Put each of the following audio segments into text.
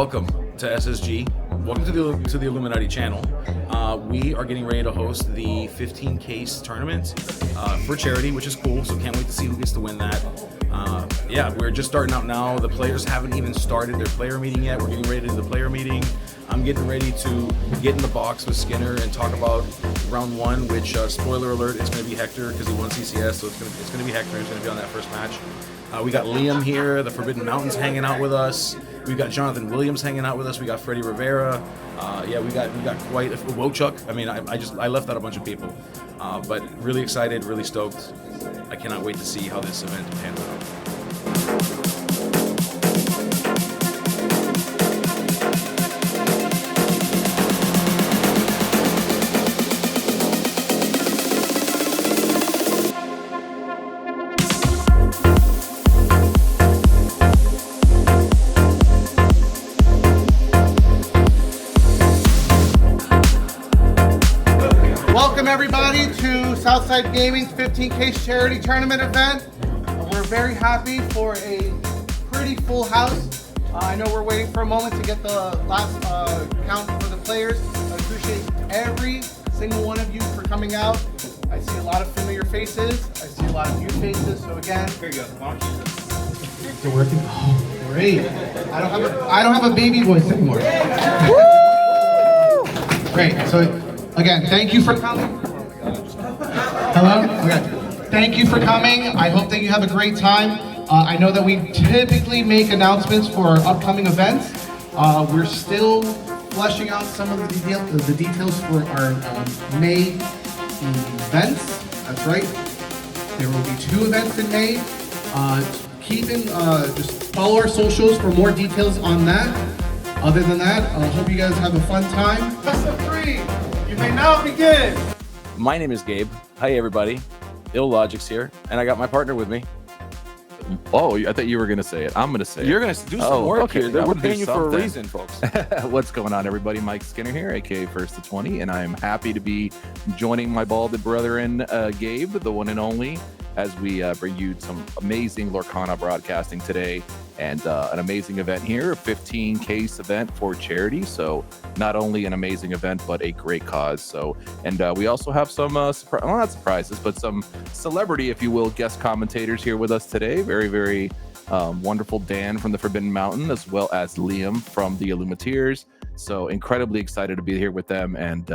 welcome to SSG. Welcome to the Illuminati channel. We are getting ready to host the 15 case tournament for charity, which is cool. So can't wait to see who gets to win that. Yeah, we're just starting out now. The players haven't even started their player meeting yet. We're getting ready to do the player meeting. I'm getting ready to get in the box with Skinner and talk about round one, which spoiler alert, it's going to be Hector because he won CCS, so it's going to be Hector who's going to be on that first match. We got Liam here, the Forbidden Mountain's hanging out with us. We've got Jonathan Williams hanging out with us. We got Freddie Rivera. Yeah, we got quite a Wochuk. I mean, I left out a bunch of people, but really excited, really stoked. I cannot wait to see how this event pans out. Everybody to Southside Gaming's 15 case charity tournament event. We're very happy for a pretty full house. I know we're waiting for a moment to get the last count for the players. I appreciate every single one of you for coming out. I see a lot of familiar faces. I see a lot of new faces. So again, here you go. They're working. Oh, great. I don't have a baby voice anymore. Great. So again, thank you for coming. Hello? Okay. Thank you for coming. I hope that you have a great time. I know that we typically make announcements for our upcoming events. We're still fleshing out some of the details for our May events. That's right. There will be 2 events in May. Just follow our socials for more details on that. Other than that, I hope you guys have a fun time. Best of 3. You may now begin. My name is Gabe. Hi, everybody. Illogic's here, and I got my partner with me. Oh, I thought you were going to say it. I'm going to say it. You're going to do some work here. We're paying you for a reason, folks. What's going on, everybody? Mike Skinner here, aka First to 20, and I'm happy to be joining my balded brethren, Gabe, the one and only, as we bring you some amazing Lorcana broadcasting today and an amazing event here, a 15 case event for charity. So not only an amazing event, but a great cause. So, and we also have some, not surprises, but some celebrity, if you will, guest commentators here with us today. Very, very wonderful Dan from the Forbidden Mountain, as well as Liam from the Illumiteers. So incredibly excited to be here with them. And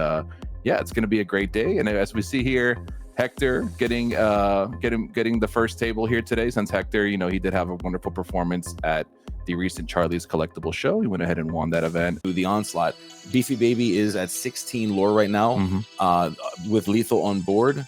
yeah, it's going to be a great day. And as we see here, Hector getting the first table here today, since Hector, you know, he did have a wonderful performance at the recent Charlie's Collectible show. He went ahead and won that event. The onslaught. Beefy Baby is at 16 lore right now, with Lethal on board.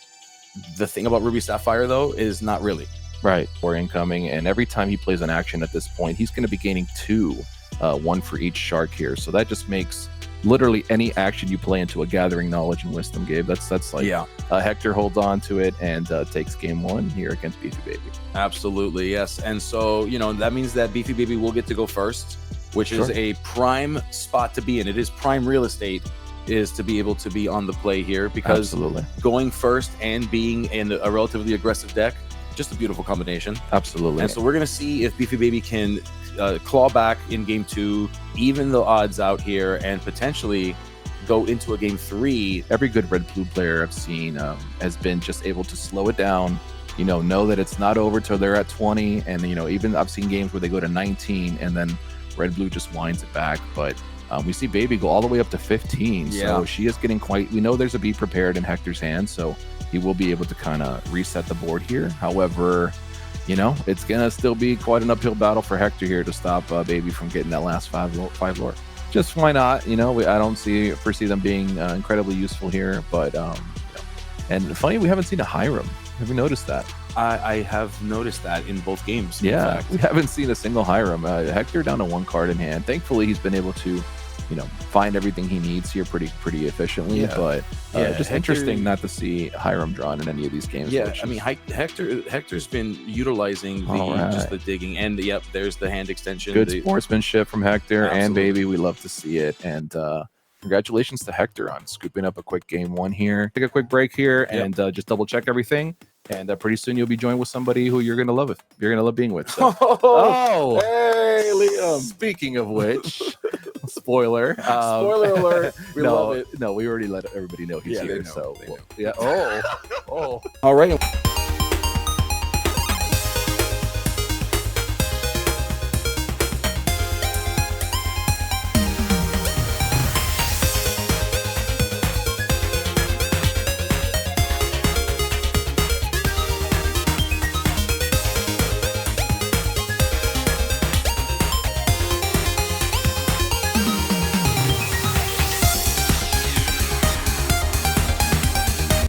The thing about Ruby Sapphire, though, is not really. Right. We're incoming, and every time he plays an action at this point, he's going to be gaining 2, 1 for each shark here. So that just makes literally any action you play into a gathering knowledge and wisdom, Gabe. That's like, yeah. Hector holds on to it and takes game 1 here against Beefy Baby. Absolutely, yes. And so, you know, that means that Beefy Baby will get to go first, which is a prime spot to be in. It is prime real estate, is to be able to be on the play here, because going first and being in a relatively aggressive deck, just a beautiful combination. Absolutely. And so we're going to see if Beefy Baby can claw back in game 2, even the odds out here, and potentially go into a game 3. Every good red-blue player I've seen has been just able to slow it down, you know that it's not over till they're at 20. And, you know, even I've seen games where they go to 19 and then red-blue just winds it back. But we see Baby go all the way up to 15. Yeah. So she is getting we know there's a Be Prepared in Hector's hand, so he will be able to kind of reset the board here. However, you know, it's going to still be quite an uphill battle for Hector here to stop Baby from getting that last 5 lore. Just why not? You know, I don't foresee them being incredibly useful here. But, you know. And funny, we haven't seen a Hiram. Have you noticed that? I have noticed that in both games. Yeah, we haven't seen a single Hiram. Hector down to 1 card in hand. Thankfully, he's been able to, you know, find everything he needs here pretty efficiently. Yeah. But just Hector, interesting not to see Hiram drawn in any of these games. Yeah, I mean, Hector's been utilizing just the digging, and yep, there's the hand extension. Good sportsmanship from Hector. Absolutely. And Baby, we love to see it. And congratulations to Hector on scooping up a quick game 1 here. Take a quick break here and just double check everything. And pretty soon you'll be joined with somebody who you're going to love. You're going to love being with. So. Hey, Liam. Speaking of which, spoiler. Spoiler alert. We love it. No, we already let everybody know he's Yeah, here. they know, So they know. yeah. Oh. All right.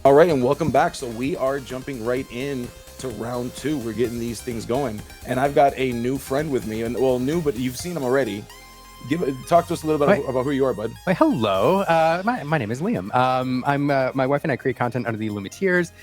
All right, and welcome back. So we are jumping right in to round 2. We're getting these things going, and I've got a new friend with me, and well, new, but you've seen him already. Talk to us a little bit about who you are, bud. Wait, hello. My name is Liam. I'm my wife and I create content under the Illumiteers.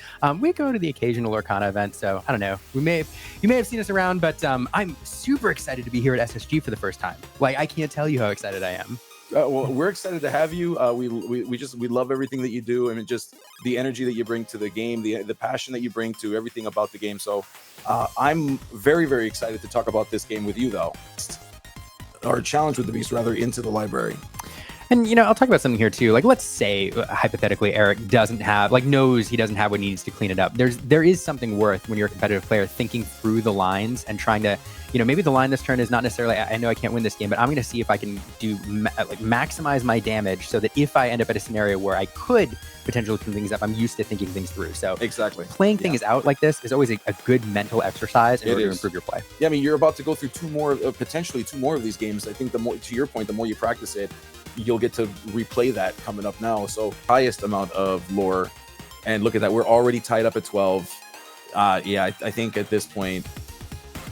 We go to the occasional Lorcana event, so I don't know. You may have seen us around, but I'm super excited to be here at SSG for the first time. Like, I can't tell you how excited I am. Well, we're excited to have you. We love everything that you do, and just the energy that you bring to the game, the passion that you bring to everything about the game. So I'm very, very excited to talk about this game with you, though. Or challenge with the beast, rather, into the library. And, you know, I'll talk about something here too. Like, let's say, hypothetically, Eric knows he doesn't have what he needs to clean it up. There is something worth, when you're a competitive player, thinking through the lines and trying to, you know, maybe the line this turn is not necessarily, I know I can't win this game, but I'm going to see if I can maximize my damage so that if I end up at a scenario where I could potentially clean things up, I'm used to thinking things through. So exactly, playing things out like this is always a good mental exercise in order to improve your play. Yeah, I mean, you're about to go through potentially two more of these games. I think the more, to your point, the more you practice it, you'll get to replay that coming up now. So highest amount of lore, and look at that, we're already tied up at 12. I think at this point,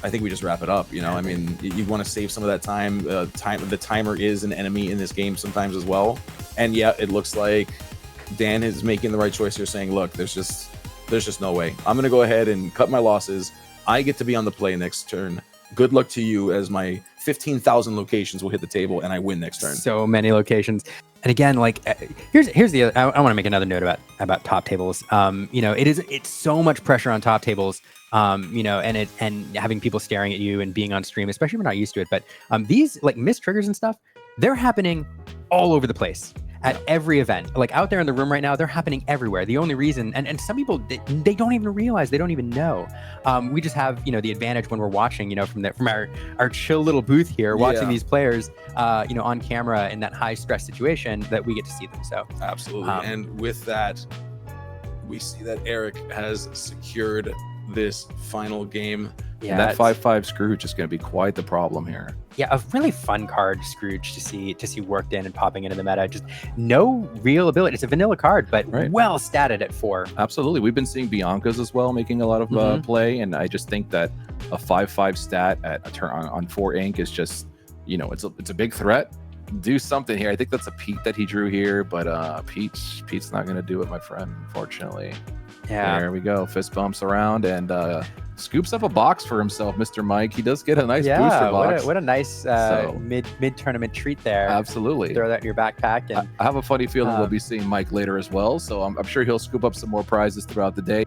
I think we just wrap it up. You know, I mean, you want to save some of that time. The timer is an enemy in this game sometimes as well. And yeah, it looks like Dan is making the right choice here, saying, look, there's just no way. I'm gonna go ahead and cut my losses. I get to be on the play next turn. Good luck to you, as my 15,000 locations will hit the table and I win next turn. So many locations. And again, like, here's the other, I want to make another note about top tables. You know, it's so much pressure on top tables. You know, and having people staring at you and being on stream, especially if we're not used to it. But these like missed triggers and stuff, they're happening all over the place at every event. Like out there in the room right now, they're happening everywhere. The only reason, and some people, they don't even realize, they don't even know. We just have, you know, the advantage when we're watching, you know, from our chill little booth here, watching these players, you know, on camera in that high stress situation, that we get to see them. So absolutely. And with that, we see that Eric has secured this final game. Yeah, and that 5/5 Scrooge is going to be quite the problem here. Yeah, a really fun card, Scrooge, to see worked in and popping into the meta. Just no real ability. It's a vanilla card, but well statted at 4. Absolutely. We've been seeing Bianca's as well, making a lot of play, and I just think that a 5/5 stat at a turn on 4 ink is just, you know, it's a big threat. Do something here. I think that's a Pete that he drew here, but Pete's not going to do it, my friend, unfortunately. Yeah. There we go. Fist bumps around and scoops up a box for himself, Mr. Mike. He does get a nice booster box. What a nice mid-tournament treat there. Absolutely. Throw that in your backpack. And I have a funny feeling we'll be seeing Mike later as well, so I'm sure he'll scoop up some more prizes throughout the day.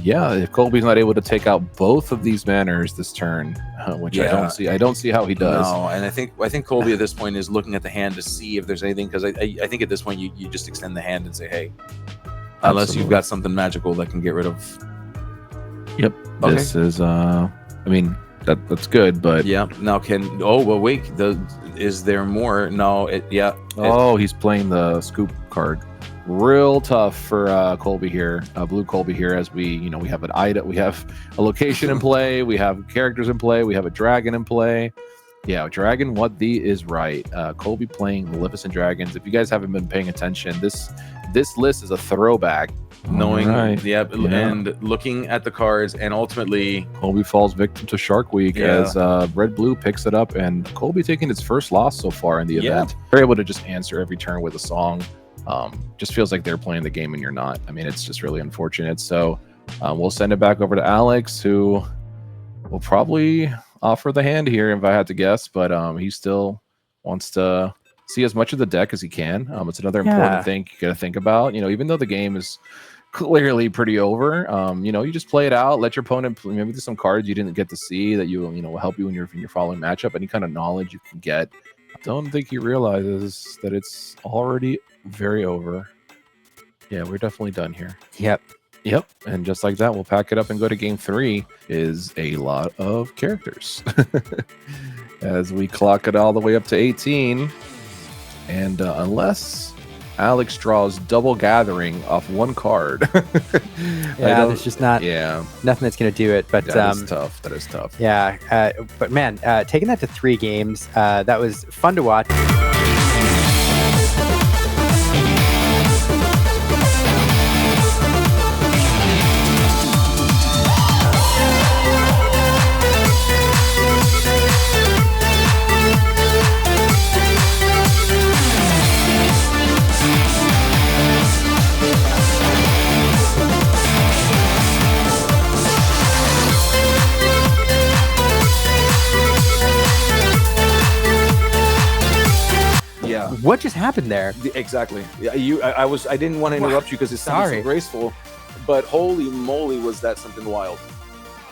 Yeah, if Colby's not able to take out both of these manners this turn, which I don't see how he does. No, and I think Colby at this point is looking at the hand to see if there's anything, because I think at this point you just extend the hand and say, hey, unless you've got something magical that can get rid of. Yep. Okay. This is I mean, that's good, but yeah. Now wait, is there more? No, he's playing the scoop card. Real tough for Colby here, blue Colby here, as we have an item, we have a location in play, we have characters in play, we have a dragon in play. Yeah, dragon, what the is right. Colby playing Maleficent Dragons. If you guys haven't been paying attention, this list is a throwback knowing, right. yeah, and looking at the cards, and ultimately Colby falls victim to Shark Week as Red Blue picks it up, and Colby taking its first loss so far in the event. They're able to just answer every turn with a song. Just feels like they're playing the game and you're not. I mean, it's just really unfortunate. So we'll send it back over to Alex, who will probably offer the hand here if I had to guess, but he still wants to see as much of the deck as he can. It's another important thing you got to think about. You know, even though the game is clearly pretty over, you know, you just play it out, let your opponent play. Maybe there's some cards you didn't get to see that you know will help you in your following matchup. Any kind of knowledge you can get. I don't think he realizes that it's already very over. Yeah, we're definitely done here. Yep. And just like that, we'll pack it up and go to game 3. Is a lot of characters as we clock it all the way up to 18. And unless Alex draws double gathering off one card, there's just nothing that's going to do it. But that is tough. That is tough. Yeah. But man, taking that to 3 games, that was fun to watch. What just happened there? Exactly. Yeah, I didn't want to interrupt you because it sounded so graceful, but holy moly, was that something wild?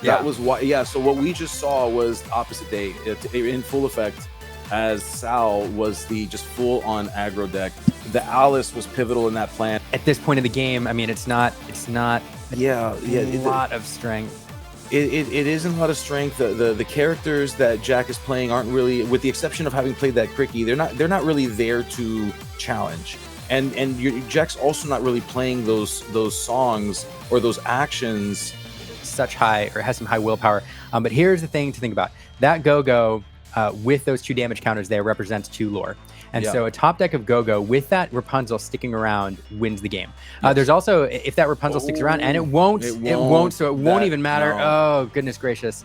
Yeah. That was wild. Yeah. So what we just saw was opposite day in full effect, as Sal was the just full on aggro deck. The Alice was pivotal in that plan. At this point in the game, I mean, it's not. A lot of strength. It isn't a lot of strength. The characters that Jack is playing aren't really, with the exception of having played that Cricky, they're not really there to challenge. And Jack's also not really playing those songs or those actions Has some high willpower. But here's the thing to think about: that Go-Go with those 2 damage counters there represents 2 lore. And so a top deck of Go-Go with that Rapunzel sticking around wins the game. There's also, if that Rapunzel sticks around, and it won't, so it won't even matter. No. Oh, goodness gracious.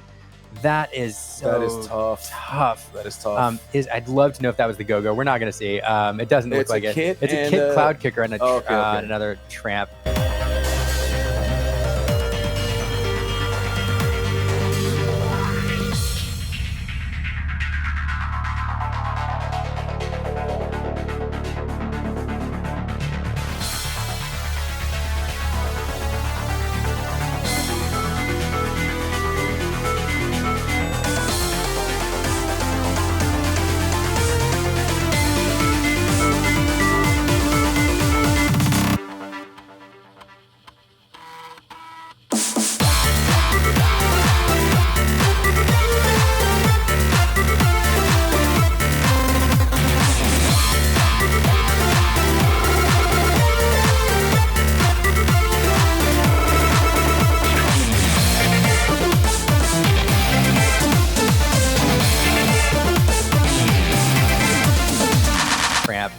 That is tough. That is tough. I'd love to know if that was the Go-Go. We're not going to see. It doesn't look like it. It's a Kit Cloud Kicker and another Tramp.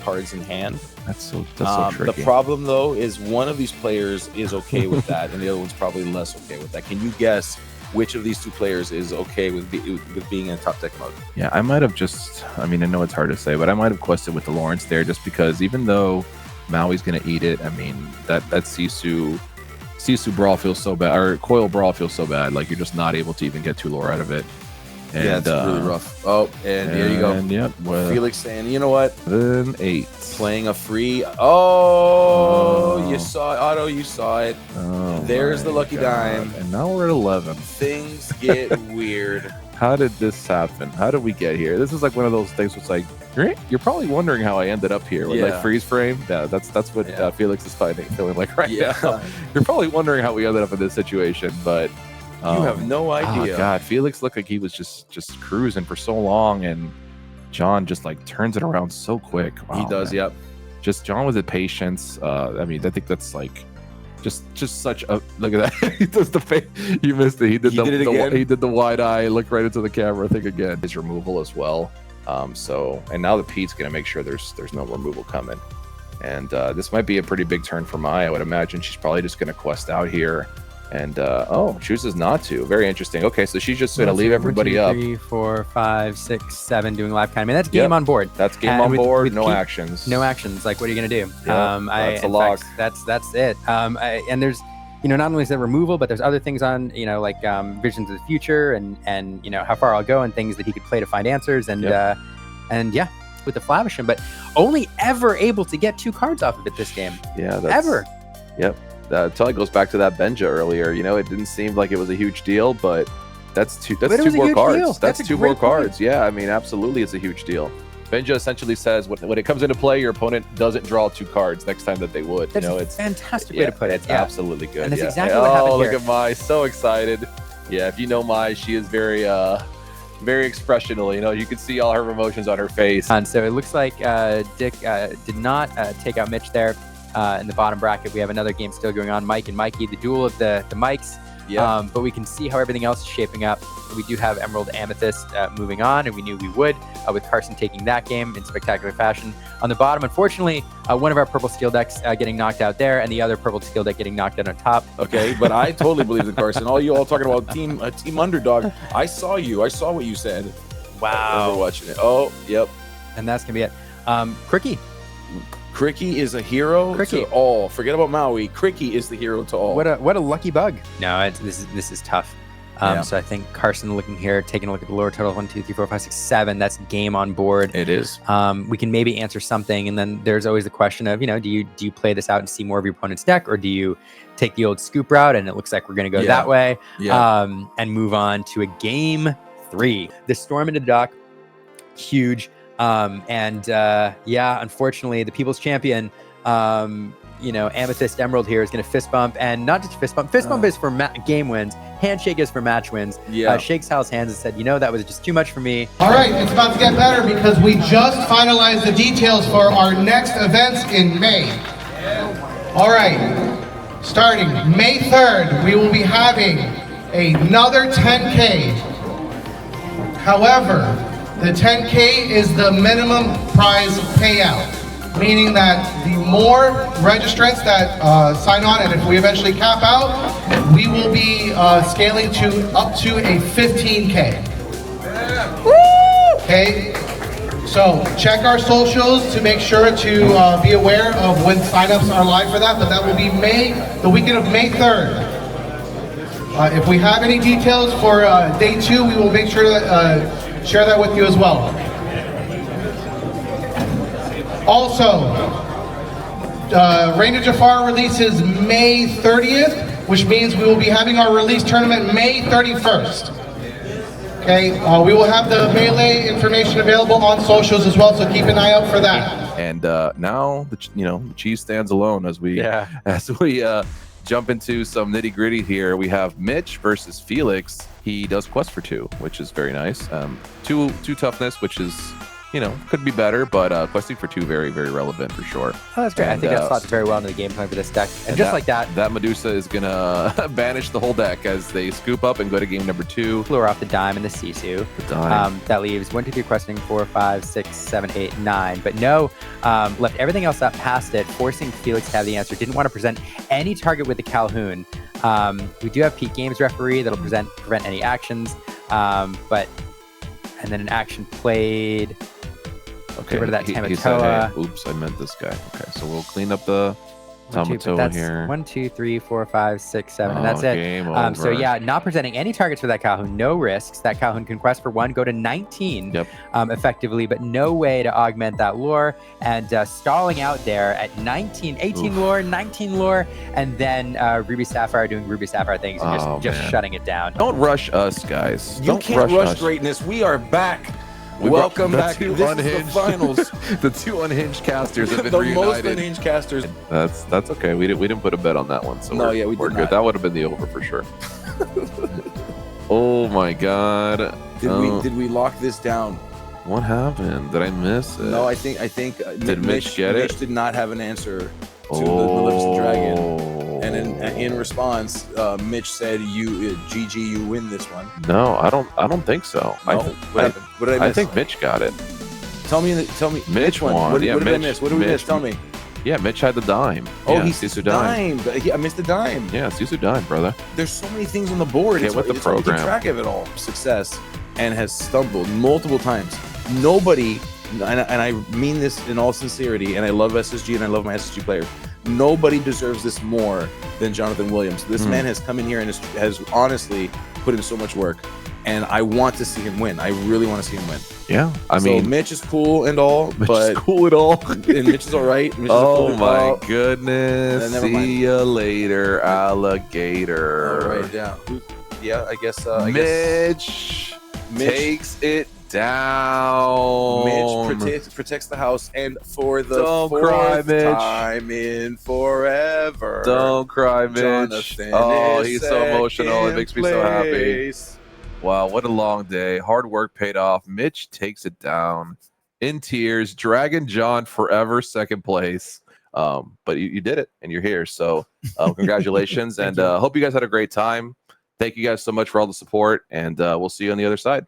Cards in hand. That's so tricky. The problem though is one of these players is okay with that, and the other one's probably less okay with that. Can you guess which of these 2 players is okay with being in top deck mode? Yeah, I might have just. I mean, I know it's hard to say, but I might have quested with the Lawrence there, just because even though Maui's gonna eat it, I mean that Sisu Brawl feels so bad, or Coil Brawl feels so bad. Like you're just not able to even get 2 lore out of it. And, yeah, it's really rough. Oh, and there you go. Yep. Well, Felix saying, you know what? Then 8. Playing a free. Oh, you saw it. Otto, you saw it. Oh, there's the lucky dime. And now we're at 11. Things get weird. How did this happen? How did we get here? This is like one of those things where it's like, you're probably wondering how I ended up here with like freeze frame. Yeah, that's what Felix is feeling like right now. You're probably wondering how we ended up in this situation, but you have no idea. Oh God, Felix looked like he was just cruising for so long, and John just like turns it around so quick. Wow, he does, man. Yep. Just John with the patience. I mean, I think that's like just such a look at that. He does the face. You missed it. He did the wide eye, looked right into the camera thing again. His removal as well. So and now the Pete's gonna make sure there's no removal coming. And this might be a pretty big turn for Mai. I would imagine she's probably just going to quest out here. And chooses not to. Very interesting. Okay, so she's just going to leave everybody up. 3, 4, 5, 6, 7 doing live kind. I mean, that's game on board. That's game on board. No actions. No actions. Like, what are you going to do? That's a lock. That's it. And there's, not only is there removal, but there's other things on, like visions of the future and how far I'll go and things that he could play to find answers and yeah, with the Flavisham, but only ever able to get 2 cards off of it this game. Yeah, ever. Yep. That totally goes back to that Benja earlier. It didn't seem like it was a huge deal, but that's two more cards. That's 2 more cards. Yeah, I mean, absolutely, it's a huge deal. Benja essentially says when it comes into play, your opponent doesn't draw 2 cards next time that they would. That's a fantastic way to put it. It's absolutely good. And that's exactly what happened here. Look at Mai, so excited. Yeah, if you know Mai, she is very expressional. You can see all her emotions on her face. And so it looks like Dick did not take out Mitch there. In the bottom bracket, we have another game still going on. Mike and Mikey, the duel of the mics. Yeah. But we can see how everything else is shaping up. We do have Emerald Amethyst moving on, and we knew we would with Carson taking that game in spectacular fashion. On the bottom, unfortunately, one of our purple steel decks getting knocked out there, and the other purple steel deck getting knocked out on top. Okay, but I totally believe in Carson. All you all talking about team underdog. I saw you. I saw what you said. Wow. We're watching it. Oh, yep. And that's gonna be it. Cricky. Cricky is a hero to all. Forget about Maui. Cricky is the hero to all. What a lucky bug. No, this is tough. So I think Carson looking here, taking a look at the lower total, 1, 2, 3, 4, 5, 6, 7. That's game on board. It is. We can maybe answer something, and then there's always the question of, do you play this out and see more of your opponent's deck, or do you take the old scoop route, and it looks like we're going to go that way, and move on to a game 3. The storm into the dock, huge. Unfortunately, the people's champion, Amethyst Emerald here is going to fist bump, and not just fist bump. Fist bump is for game wins. Handshake is for match wins. Shakes Hal's hands and said, that was just too much for me. All right, it's about to get better because we just finalized the details for our next events in May. All right, starting May 3rd, we will be having another 10K. However, the 10K is the minimum prize payout, meaning that the more registrants that sign on, and if we eventually cap out, we will be scaling up to a 15K. Okay, so check our socials to make sure to be aware of when signups are live for that, but that will be the weekend of May 3rd. If we have any details for day 2, we will make sure that share that with you as well. Also, Reign of Jafar releases May 30th, which means we will be having our release tournament May 31st. Okay, we will have the Melee information available on socials as well, so keep an eye out for that. And now the cheese stands alone as we jump into some nitty gritty here. We have Mitch versus Felix. He does quest for 2, which is very nice. 2 toughness, which is, could be better, but questing for 2, very, very relevant for sure. Oh, that's great. I think that slots very well into the game plan for this deck. And just like that, that Medusa is going to banish the whole deck as they scoop up and go to game number 2. Lure off the dime and the Sisu. That leaves 1, 2, 3 questing, 4, 5, 6, 7, 8, 9. But no, left everything else up past it, forcing Felix to have the answer. Didn't want to present any target with the Calhoun. We do have Peak Games referee that'll prevent any actions, and then an action played. Okay, get rid of that Tamatoa. He said, hey, oops, I meant this guy. Okay, so we'll clean up the Tamatoa here. 1, 2, 3, 4, 5, 6, 7, and that's it. Game over. So yeah, not presenting any targets for that Calhoun. No risks. That Calhoun can quest for 1, go to 19 effectively, but no way to augment that lore. And stalling out there at 18 lore, 19 lore, and then Ruby Sapphire doing Ruby Sapphire things and just shutting it down. Don't rush us, guys. You can't rush greatness. We are back. Welcome back. This is the finals. The 2 unhinged casters have been the reunited. most unhinged casters. That's okay. We didn't put a bet on that one, so we're good. Not. That would have been the over for sure. Oh my god. Did we lock this down? What happened? Did I miss it? No, I think did Mitch get it? Mitch did not have an answer to the Maleficent Dragon. And in response, Mitch said, "GG, you win this one." No, I don't think so. No? What happened? What did I miss? I think Mitch got it. Tell me. Mitch won. What did I miss? What did we miss? Tell me. Yeah, Mitch had the dime. Oh, yeah, he's Susu dime. I missed the dime. Yeah, Susu dime, brother. There's so many things on the board. Get with the it's hard to keep program. track of it all. Success, and has stumbled multiple times. Nobody, and I mean this in all sincerity, and I love SSG and I love my SSG players. Nobody deserves this more than Jonathan Williams. This man has come in here and has honestly put in so much work, and I want to see him win. I really want to see him win. Yeah, I mean, Mitch is cool and all, Mitch but is cool at all. and Mitch is all right. Mitch is Oh cool. my goodness! Never mind. See ya later, alligator. All right, yeah, yeah. I guess. Mitch takes it down. Mitch protects the house, and for the Don't fourth cry, Mitch. time in forever. Don't cry, Mitch. Jonathan Oh, is he's so emotional. It makes me so happy. place. Wow, what a long day. Hard work paid off. Mitch takes it down in tears. Dragon John forever second place. But you did it, and you're here. So congratulations, and hope you guys had a great time. Thank you guys so much for all the support, and we'll see you on the other side.